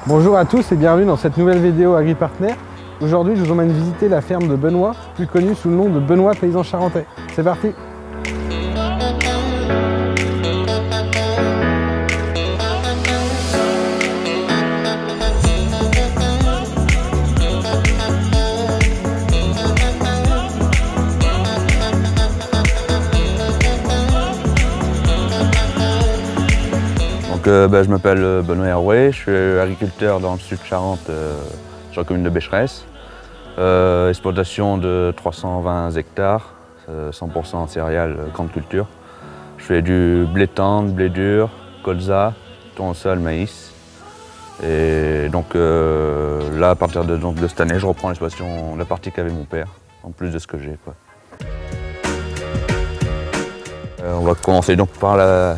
Bonjour à tous et bienvenue dans cette nouvelle vidéo AgriPartner. Aujourd'hui, je vous emmène visiter la ferme de Benoît, plus connue sous le nom de Benoît Paysan Charentais. C'est parti! Je m'appelle Benoît Herouet, je suis agriculteur dans le sud de Charente, sur la commune de Becheresse. Exploitation de 320 hectares, 100% céréales, grande culture. Je fais du blé tendre, blé dur, colza, tournesol, maïs. Et donc là, à partir de cette année, je reprends l'exploitation, la partie qu'avait mon père, en plus de ce que j'ai. On va commencer donc par la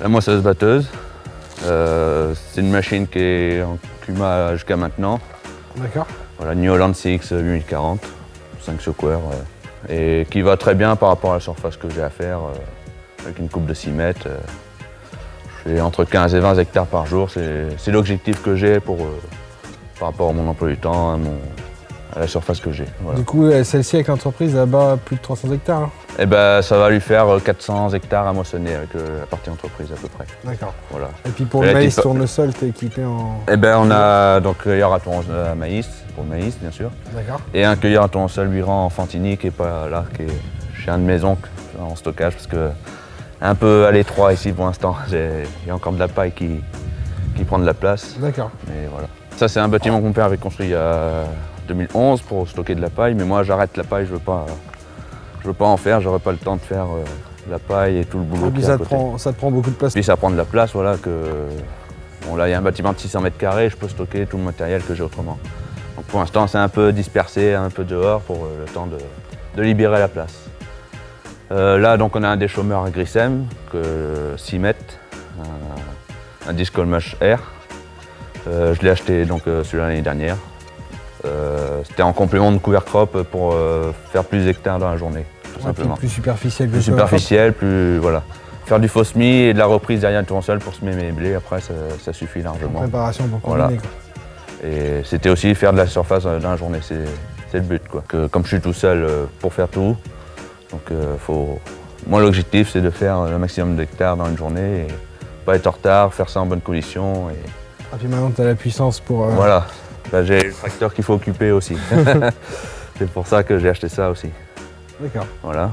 moissonneuse-batteuse. C'est une machine qui est en CUMA jusqu'à maintenant. D'accord. Voilà, New Holland CX 8040, 5 secours, et qui va très bien par rapport à la surface que j'ai à faire, avec une coupe de 6 mètres. Je fais entre 15 et 20 hectares par jour, c'est l'objectif que j'ai par rapport à mon emploi du temps, à la surface que j'ai. Voilà. Du coup, celle-ci avec l'entreprise là-bas, plus de 300 hectares. Eh ben, ça va lui faire 400 hectares à moissonner avec la partie entreprise à peu près. D'accord. Voilà. Et puis pour le maïs tournesol, tu es équipé en... Eh ben, on a donc cueilleur à tournesol à maïs, pour le maïs bien sûr. D'accord. Et un cueilleur à tournesol Buiran en Fantini qui est pas là, qui est chez un de mes oncles en stockage parce que un peu à l'étroit ici pour l'instant. Il y a encore de la paille qui prend de la place. D'accord. Mais voilà. Ça c'est un bâtiment que mon père avait construit il y a 2011 pour stocker de la paille, mais moi j'arrête la paille, je veux pas en faire, j'aurais pas le temps de faire la paille et tout le boulot. Et puis ça te prend beaucoup de place. Puis ça prend de la place, voilà, bon là il y a un bâtiment de 600 mètres carrés, je peux stocker tout le matériel que j'ai autrement. Donc pour l'instant c'est un peu dispersé, un peu dehors pour le temps de libérer la place. Là donc on a un déchômeur à Grissem, 6 mètres, un Discolmash R. Je l'ai acheté donc celui-là l'année dernière. C'était en complément de couvert crop pour faire plus d'hectares dans la journée, tout simplement. Plus superficiel. Plus superficiel, plus voilà. Faire du faux semis et de la reprise derrière le tournesol pour semer mes blés, après ça suffit largement. En préparation pour combiner, quoi. Et c'était aussi faire de la surface dans la journée, c'est le but, quoi. Comme je suis tout seul pour faire tout, donc moi l'objectif c'est de faire le maximum d'hectares dans une journée et pas être en retard, faire ça en bonnes conditions. Et puis maintenant tu as la puissance pour... Voilà. Ben, j'ai le tracteur qu'il faut occuper aussi. C'est pour ça que j'ai acheté ça aussi. D'accord. Voilà.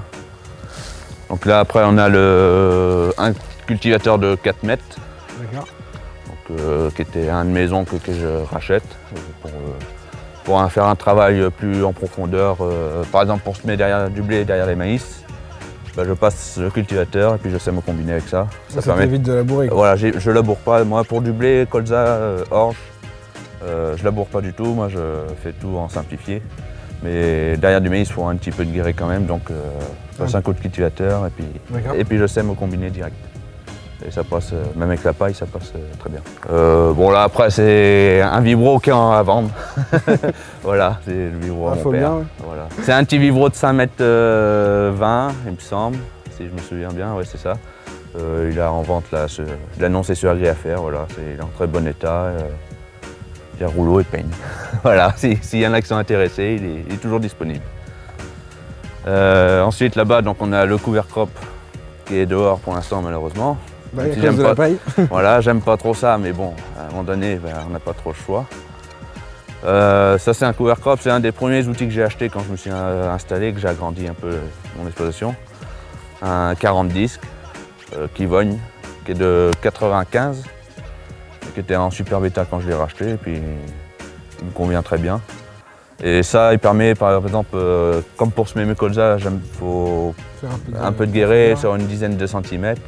Donc là après on a un cultivateur de 4 mètres. D'accord. Donc, qui était un de mes oncles que je rachète pour faire un travail plus en profondeur. Par exemple pour semer du blé derrière les maïs. Ben, je passe le cultivateur et puis je sais me combiner avec ça. Ça t'évite de labourer, quoi. Voilà, je laboure pas. Moi pour du blé, colza, orge. Je laboure pas du tout, moi je fais tout en simplifié. Mais derrière du maïs, il faut un petit peu de guéret quand même, donc je passe un coup de cultivateur et puis je sème au combiné direct. Et ça passe, même avec la paille, ça passe très bien. Bon là après c'est un vibro qui est à vendre. Voilà, c'est le vibro à mon père. Bien, ouais. Voilà. C'est un petit vibro de 5 mètres 20, il me semble, si je me souviens bien, ouais c'est ça. Il est en vente là, il l'a annoncé sur AgriAffaires, voilà, il est en très bon état. Il y a rouleau et peigne. Voilà, s'il y en a qui sont intéressés, il est toujours disponible. Ensuite là-bas, donc on a le couvert crop qui est dehors pour l'instant malheureusement. Bah, à cause de la paille. Voilà, j'aime pas trop ça, mais bon, à un moment donné, on n'a pas trop le choix. Ça c'est un couvert crop, c'est un des premiers outils que j'ai acheté quand je me suis installé, que j'ai agrandi un peu mon exploitation. Un 40 disques Kivogne, qui est de 95. Qui était en super bêta quand je l'ai racheté et puis il me convient très bien. Et ça, il permet par exemple, comme pour semer mes colza, il faut un peu de guéret sur une dizaine de centimètres.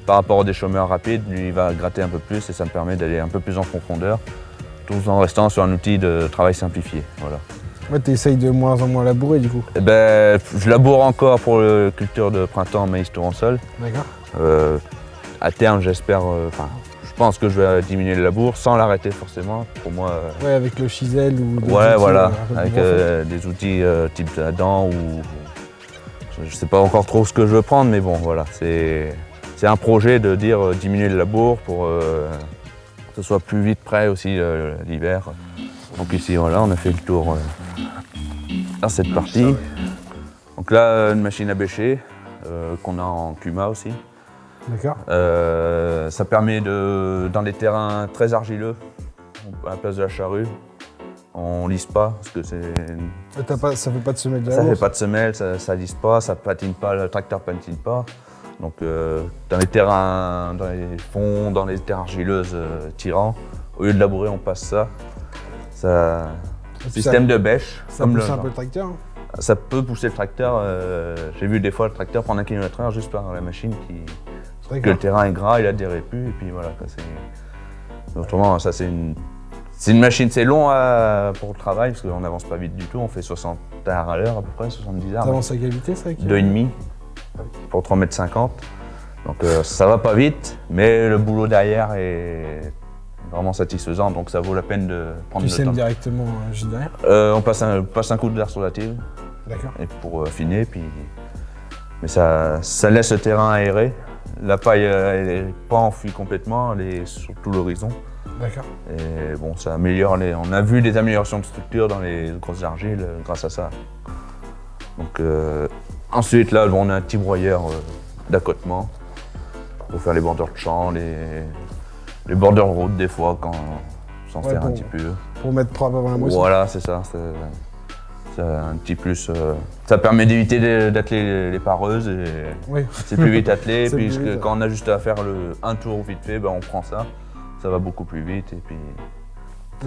Par rapport au déchômeur rapide, lui il va gratter un peu plus et ça me permet d'aller un peu plus en profondeur, tout en restant sur un outil de travail simplifié. Voilà. Ouais, tu essayes de moins en moins labourer du coup. Eh ben, je laboure encore pour le culture de printemps maïs tournesol. D'accord. À terme, j'espère. Je pense que je vais diminuer le labour sans l'arrêter forcément. Pour moi. Ouais, avec le chisel ou. Ouais, voilà, avec des outils type Adam ou. Je sais pas encore trop ce que je veux prendre, mais bon, voilà, c'est un projet de dire diminuer le labour pour ce soit plus vite prêt aussi l'hiver. Donc ici, voilà, on a fait le tour à cette partie. Donc là, une machine à bêcher qu'on a en Kuma aussi. D'accord. Ça permet dans des terrains très argileux, à la place de la charrue, on lisse pas parce que Ça fait pas de semelle de la ça fait bourse. pas de semelle, ça lisse pas, ça patine pas, le tracteur patine pas. Donc dans les terrains, dans les fonds, dans les terres argileuses tirants, au lieu de labourer, on passe ça. Système de bêche. Ça pousse un peu le tracteur. Hein. Ça peut pousser le tracteur. J'ai vu des fois le tracteur prendre 1 km/h juste par la machine que le terrain est gras, il a des répus et puis voilà. Autrement, ça c'est une machine, c'est long pour le travail parce qu'on n'avance pas vite du tout. On fait 60 arts à l'heure à peu près, 70 arts. Ça avance à quelle vitesse ça 2,5 pour 3,50 m. Donc ça va pas vite, mais le boulot derrière est vraiment satisfaisant, donc ça vaut la peine de prendre le temps. Tu sèmes directement juste derrière On passe un coup de verre sur la tille. D'accord. Et pour affiner, mais ça laisse le terrain aéré. La paille elle n'est pas enfouie complètement, elle est sur tout l'horizon. D'accord. Et bon, ça améliore on a vu des améliorations de structure dans les grosses argiles grâce à ça. Donc ensuite là, on a un petit broyeur d'accotement pour faire les bordures de champs, les bordures de route des fois quand on s'en sert un petit peu. Pour mettre propre avant la moisson. Voilà, c'est ça. C'est un petit plus. Ça permet d'éviter d'atteler les pareuses. Oui. C'est plus vite attelé, puisque vite, quand on a juste à faire un tour vite fait, ben on prend ça. Ça va beaucoup plus vite et puis.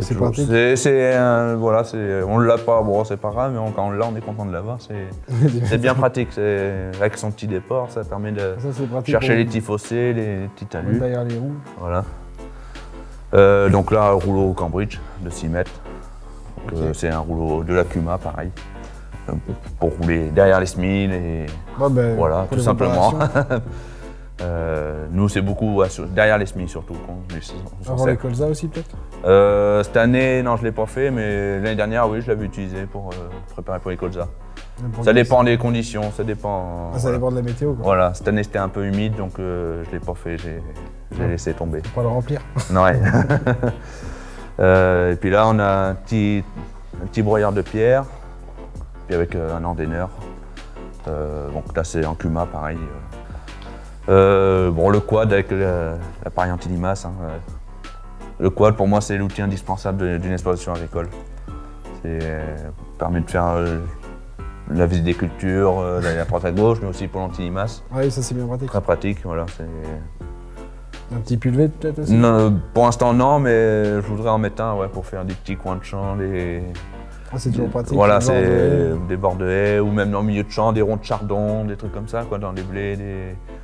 C'est pratique. Voilà, on l'a pas, bon c'est pas grave, mais quand on l'a, on est content de l'avoir. C'est bien pratique. Avec son petit déport, ça permet de chercher les petits fossés, les petits talus. Derrière les roues. Voilà. Donc là, un rouleau Cambridge de 6 mètres. Okay. C'est un rouleau de la Kuma, pareil, pour rouler derrière les semis, voilà, tout simplement. Nous, c'est beaucoup derrière les semis surtout. Avant les colzas aussi peut-être Cette année, non, je ne l'ai pas fait, mais l'année dernière, oui, je l'avais utilisé pour préparer pour les colzas. Ça dépend des conditions, ça dépend. Ça dépend de la météo. Quoi. Voilà, cette année c'était un peu humide, donc je ne l'ai pas fait, j'ai laissé tomber. Faut pas le remplir. Ouais. Et puis là, on a un petit broyeur de pierre, puis avec un endaineur. Donc là, c'est en Kuma, pareil. Bon, le quad avec l'appareil anti-limace. Hein, le quad, pour moi, c'est l'outil indispensable d'une exploitation agricole. Ça permet de faire la visite des cultures, la droite à gauche, mais aussi pour l'anti-limace. Oui, ça c'est bien pratique. Très pratique, voilà. Un petit pulvé peut-être aussi Non, pour l'instant non, mais je voudrais en mettre un pour faire des petits coins de champ. C'est toujours pratique. Voilà, c'est des bords de haies ou même dans le milieu de champ, des ronds de chardon, des trucs comme ça, quoi, dans les blés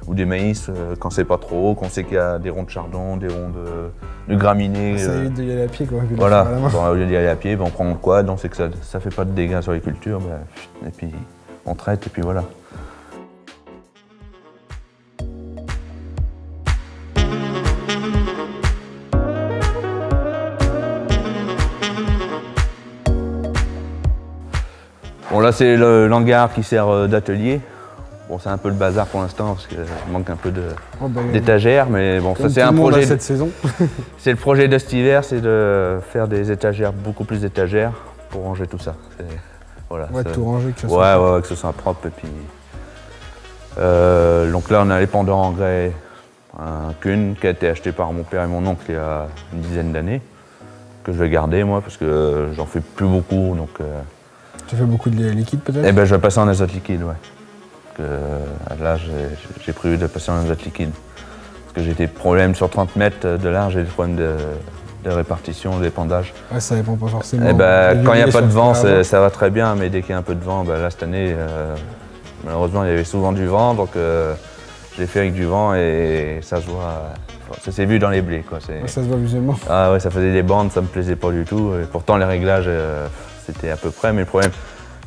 ou des maïs, quand c'est pas trop haut, qu'on sait qu'il y a des ronds de chardon, des ronds de graminées. Ça évite d'y aller à pied, quoi. Voilà, au lieu d'y aller à pied, on prend le quad, on sait que ça fait pas de dégâts sur les cultures, et puis on traite, et puis voilà. Bon là c'est l'hangar qui sert d'atelier. Bon c'est un peu le bazar pour l'instant parce qu'il manque un peu d'étagères, mais bon ça c'est un projet. Cette saison. C'est le projet de cet hiver, c'est de faire des étagères, beaucoup plus d'étagères pour ranger tout ça. Voilà, tout ranger, que ça soit propre. Ouais, que ce soit propre. Et puis, donc là on a les pendants en grès, un Kuhn qui a été acheté par mon père et mon oncle il y a une dizaine d'années, que je vais garder moi parce que j'en fais plus beaucoup. Donc, tu fais beaucoup de liquide peut-être? Eh ben je vais passer en azote liquide, ouais. Là j'ai prévu de passer en azote liquide. Parce que j'ai des problèmes sur 30 mètres de large, j'ai des problèmes de répartition, d'épandage. Ouais, ça dépend pas forcément. Eh ben, quand il n'y a pas de vent, ça va très bien, mais dès qu'il y a un peu de vent, là cette année, malheureusement il y avait souvent du vent, donc j'ai fait avec du vent et ça se voit. Ça s'est vu dans les blés, quoi. Ouais, ça se voit visuellement. Ah ouais, ça faisait des bandes, ça me plaisait pas du tout. Et pourtant les réglages, c'était à peu près, mais le problème,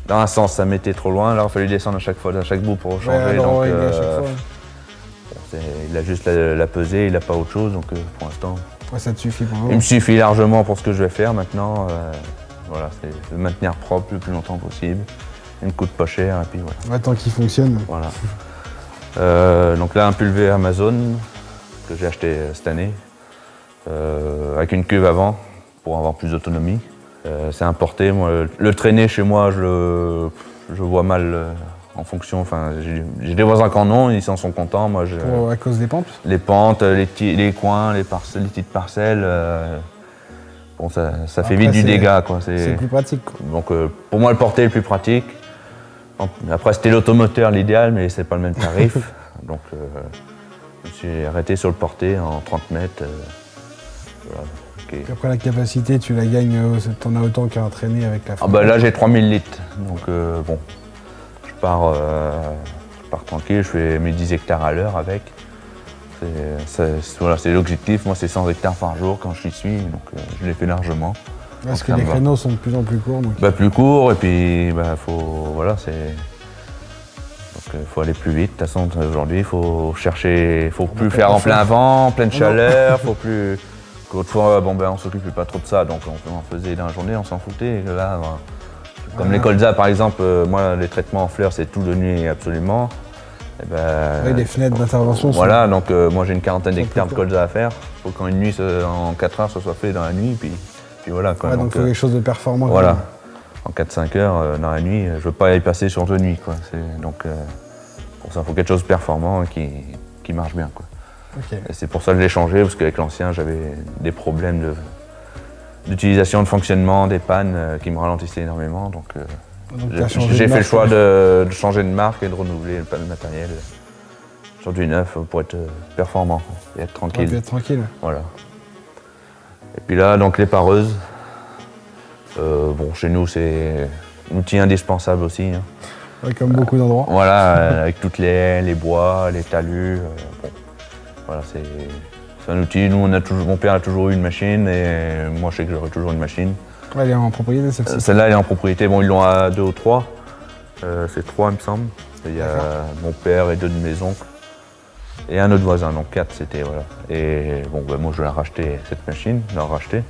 dans un sens, ça mettait trop loin. Alors il a fallu descendre à chaque fois, à chaque bout pour changer. Ouais, donc, à chaque fois. Il a juste la pesée, il n'a pas autre chose, donc pour l'instant. Ouais, ça te suffit pour vous. Il me suffit largement pour ce que je vais faire maintenant. Voilà, c'est le maintenir propre le plus longtemps possible. Il ne coûte pas cher et puis voilà. Ouais, tant qu'il fonctionne. Voilà. Donc là, un pulvé Amazon que j'ai acheté cette année. avec une cuve avant pour avoir plus d'autonomie. C'est importé. Moi, le traîner chez moi, je vois mal en fonction. Enfin, j'ai des voisins qui en ont, ils s'en sont contents. Moi, à cause des pentes? Les pentes, les coins, les petites parcelles. Bon, ça fait vite du dégât, quoi. C'est plus pratique, quoi. Donc pour moi, le porter est le plus pratique. Après, c'était l'automoteur l'idéal, mais c'est pas le même tarif. Donc je me suis arrêté sur le porter en 30 mètres. Voilà. Okay. Et après, la capacité, tu la gagnes, t'en as autant qu'à entraîner avec la flotte. Là, j'ai 3000 litres. Donc bon, je pars tranquille, je fais mes 10 hectares à l'heure avec. Voilà, c'est l'objectif. Moi, c'est 100 hectares par jour quand je suis, donc je l'ai fait largement. Parce que les créneaux sont de plus en plus courts. Donc... plus courts, et puis voilà, faut aller plus vite. De toute façon, aujourd'hui, il faut chercher, faut plus faire en plein vent, en pleine chaleur, faut plus. Autrefois, on s'occupait pas trop de ça, donc on en faisait dans la journée, on s'en foutait. Et là, comme les colzas, par exemple, moi, les traitements en fleurs, c'est tout de nuit absolument. Oui, les fenêtres d'intervention. Voilà, donc moi j'ai une quarantaine d'hectares de colza à faire. Il faut qu'en une nuit, en 4 heures, ça soit fait dans la nuit, puis voilà. Quoi. Ouais, donc il faut quelque chose de performant. Voilà, en 4-5 heures dans la nuit, je ne veux pas y passer sur 2 nuits. Quoi. Donc pour ça, il faut quelque chose de performant et qui marche bien. Quoi. Okay. Et c'est pour ça que je l'ai changé, parce qu'avec l'ancien, j'avais des problèmes d'utilisation, de fonctionnement, des pannes qui me ralentissaient énormément. Donc j'ai fait le choix de changer de marque et de renouveler le matériel sur du neuf pour être performant et être tranquille. Ouais, être tranquille. Voilà. Et puis là, donc les pareuses. Bon, chez nous, c'est un outil indispensable aussi. Hein. Ouais, comme beaucoup d'endroits. Voilà, avec toutes les haies, les bois, les talus. Bon, voilà, c'est un outil. Nous, mon père a toujours eu une machine et moi, je sais que j'aurai toujours une machine. Elle est en propriété, celle-ci? Celle-là, elle est en propriété. Bon, ils l'ont à 2 ou 3. C'est 3, il me semble. Il y a mon père et 2 de mes oncles. Et un autre voisin, donc 4 c'était, voilà. Et bon, moi, je l'ai racheté, cette machine, je l'ai racheté.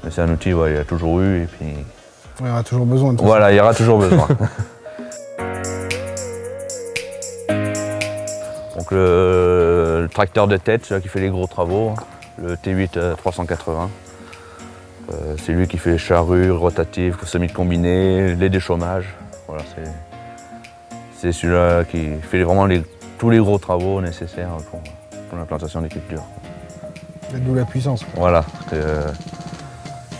Mais c'est un outil, il y a toujours eu, et puis... Il y aura toujours besoin de tout Voilà, il y aura toujours besoin. Donc le tracteur de tête, celui qui fait les gros travaux, le T8 380. C'est lui qui fait les charrues, rotatives, semis de combinés, les déchaumages. Voilà, c'est celui-là qui fait vraiment tous les gros travaux nécessaires pour l'implantation des cultures. D'où la puissance. Quoi. Voilà.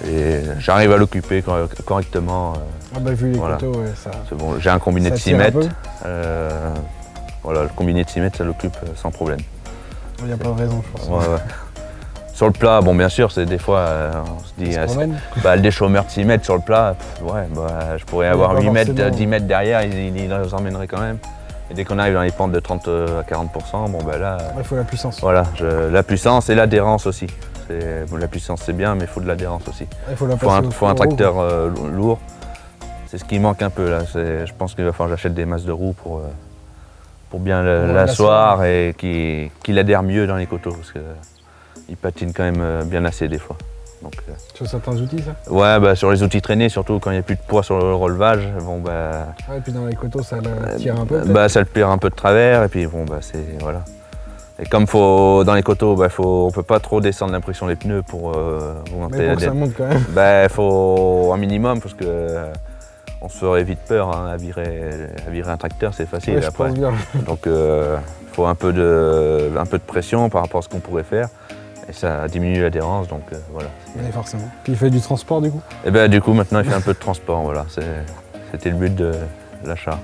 Et j'arrive à l'occuper correctement. Vu les coteaux, ouais, ça... C'est bon, j'ai un combiné de 6 mètres. Voilà, le combiné de 6 mètres, ça l'occupe sans problème. Il n'y a pas de raison, je pense. Ouais. Sur le plat, bon, bien sûr, c'est des fois, on se dit, le déchaumeur de 6 mètres sur le plat, je pourrais avoir 8 mètres, 10 mètres derrière, il les emmènerait quand même. Et dès qu'on arrive dans les pentes de 30 à 40%, bon, là... Il faut la puissance. Voilà, la puissance et l'adhérence aussi. La puissance, c'est bien, mais il faut de l'adhérence aussi. Il faut un tracteur lourd. C'est ce qui manque un peu, là. Je pense qu'il va falloir que j'achète des masses de roues pour bien l'asseoir et qu'il adhère mieux dans les coteaux. Parce qu'il patine quand même bien assez des fois. Donc, sur certains outils, ça? Ouais, sur les outils traînés, surtout quand il n'y a plus de poids sur le relevage. Bon, ouais, et puis dans les coteaux, ça le tire un peu? Ça le tire un peu de travers, et puis bon, c'est... Voilà. Et comme dans les coteaux, on ne peut pas trop descendre l'impression des pneus pour monter. Mais pour que ça monte quand même? Il faut un minimum, parce que on se ferait vite peur, hein, à virer un tracteur, c'est facile. Ouais, après. Je pense bien. Donc il faut un peu de pression par rapport à ce qu'on pourrait faire. Et ça diminue l'adhérence, donc voilà. Oui, forcément. Puis il fait du transport du coup? Et du coup, maintenant, il fait un peu de transport, voilà. C'était le but de l'achat.